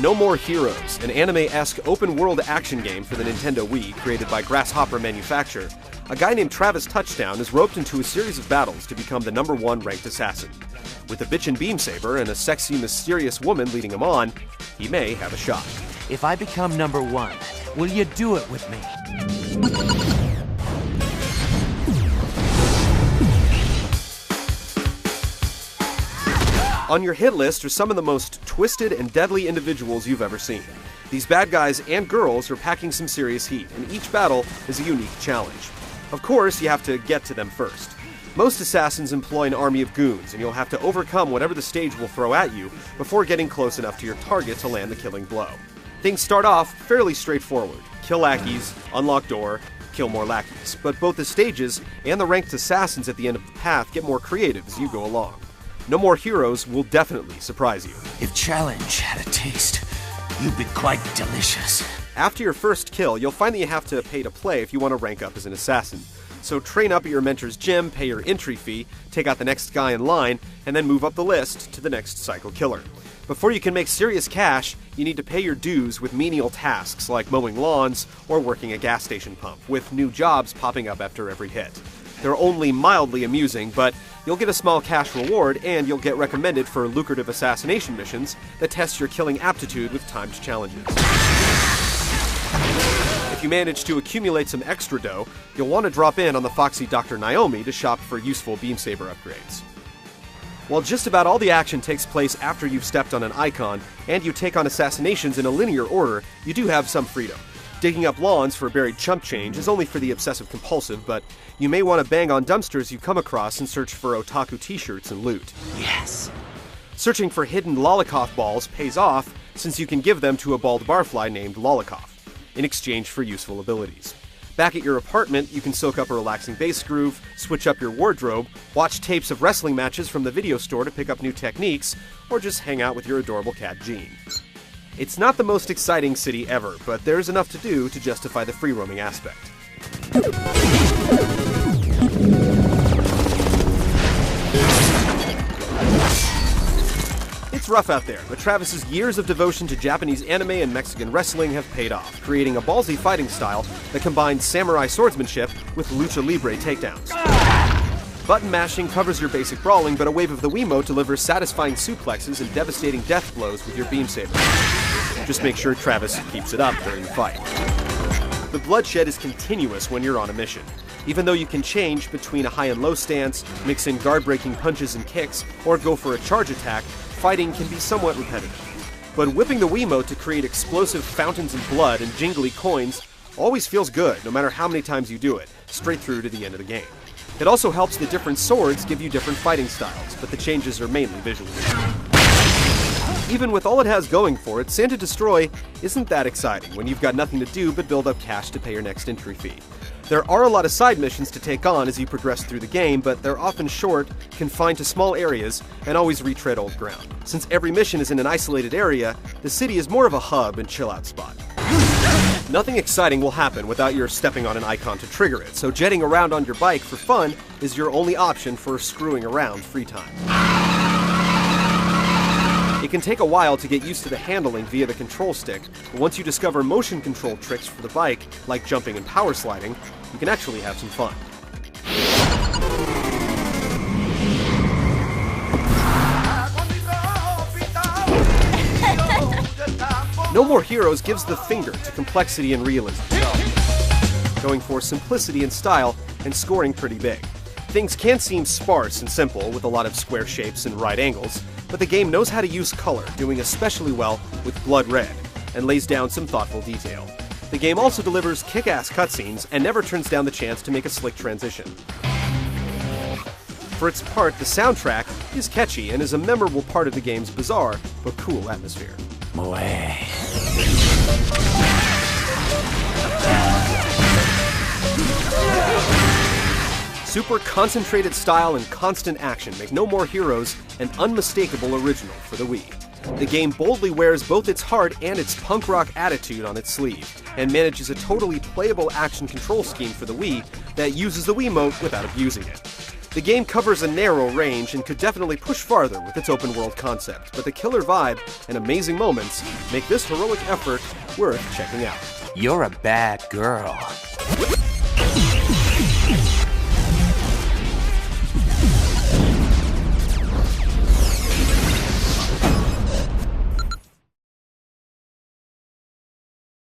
No More Heroes, an anime-esque open-world action game for the Nintendo Wii created by Grasshopper Manufacture, a guy named Travis Touchdown is roped into a series of battles to become the #1 ranked assassin. With a bitchin' beam saber and a sexy, mysterious woman leading him on, he may have a shot. If I become #1, will you do it with me? On your hit list are some of the most twisted and deadly individuals you've ever seen. These bad guys and girls are packing some serious heat, and each battle is a unique challenge. Of course, you have to get to them first. Most assassins employ an army of goons, and you'll have to overcome whatever the stage will throw at you before getting close enough to your target to land the killing blow. Things start off fairly straightforward. Kill lackeys, unlock door, kill more lackeys. But both the stages and the ranked assassins at the end of the path get more creative as you go along. No More Heroes will definitely surprise you. If challenge had a taste, you'd be quite delicious. After your first kill, you'll find that you have to pay to play if you want to rank up as an assassin. So train up at your mentor's gym, pay your entry fee, take out the next guy in line, and then move up the list to the next psycho killer. Before you can make serious cash, you need to pay your dues with menial tasks like mowing lawns or working a gas station pump, with new jobs popping up after every hit. They're only mildly amusing, but you'll get a small cash reward and you'll get recommended for lucrative assassination missions that test your killing aptitude with timed challenges. If you manage to accumulate some extra dough, you'll want to drop in on the foxy Dr. Naomi to shop for useful beam saber upgrades. While just about all the action takes place after you've stepped on an icon, and you take on assassinations in a linear order, you do have some freedom. Digging up lawns for buried chump change is only for the obsessive-compulsive, but you may want to bang on dumpsters you come across and search for otaku t-shirts and loot. Yes! Searching for hidden lollikoff balls pays off, since you can give them to a bald barfly named Lollikoff, in exchange for useful abilities. Back at your apartment, you can soak up a relaxing bass groove, switch up your wardrobe, watch tapes of wrestling matches from the video store to pick up new techniques, or just hang out with your adorable cat Jean. It's not the most exciting city ever, but there's enough to do to justify the free-roaming aspect. It's rough out there, but Travis's years of devotion to Japanese anime and Mexican wrestling have paid off, creating a ballsy fighting style that combines samurai swordsmanship with lucha libre takedowns. Button mashing covers your basic brawling, but a wave of the Wiimote delivers satisfying suplexes and devastating death blows with your beam saber. Just make sure Travis keeps it up during the fight. The bloodshed is continuous when you're on a mission. Even though you can change between a high and low stance, mix in guard-breaking punches and kicks, or go for a charge attack, fighting can be somewhat repetitive. But whipping the Wiimote to create explosive fountains of blood and jingly coins always feels good, no matter how many times you do it, straight through to the end of the game. It also helps the different swords give you different fighting styles, but the changes are mainly visual. Even with all it has going for it, Santa Destroy isn't that exciting when you've got nothing to do but build up cash to pay your next entry fee. There are a lot of side missions to take on as you progress through the game, but they're often short, confined to small areas, and always retread old ground. Since every mission is in an isolated area, the city is more of a hub and chill-out spot. Nothing exciting will happen without your stepping on an icon to trigger it, so jetting around on your bike for fun is your only option for screwing around free time. It can take a while to get used to the handling via the control stick, but once you discover motion control tricks for the bike, like jumping and power sliding, you can actually have some fun. No More Heroes gives the finger to complexity and realism, going for simplicity and style and scoring pretty big. Things can seem sparse and simple with a lot of square shapes and right angles, but the game knows how to use color, doing especially well with blood red, and lays down some thoughtful detail. The game also delivers kick-ass cutscenes and never turns down the chance to make a slick transition. For its part, the soundtrack is catchy and is a memorable part of the game's bizarre but cool atmosphere. Super concentrated style and constant action make No More Heroes an unmistakable original for the Wii. The game boldly wears both its heart and its punk rock attitude on its sleeve, and manages a totally playable action control scheme for the Wii that uses the Wiimote without abusing it. The game covers a narrow range and could definitely push farther with its open-world concept, but the killer vibe and amazing moments make this heroic effort worth checking out. You're a bad girl.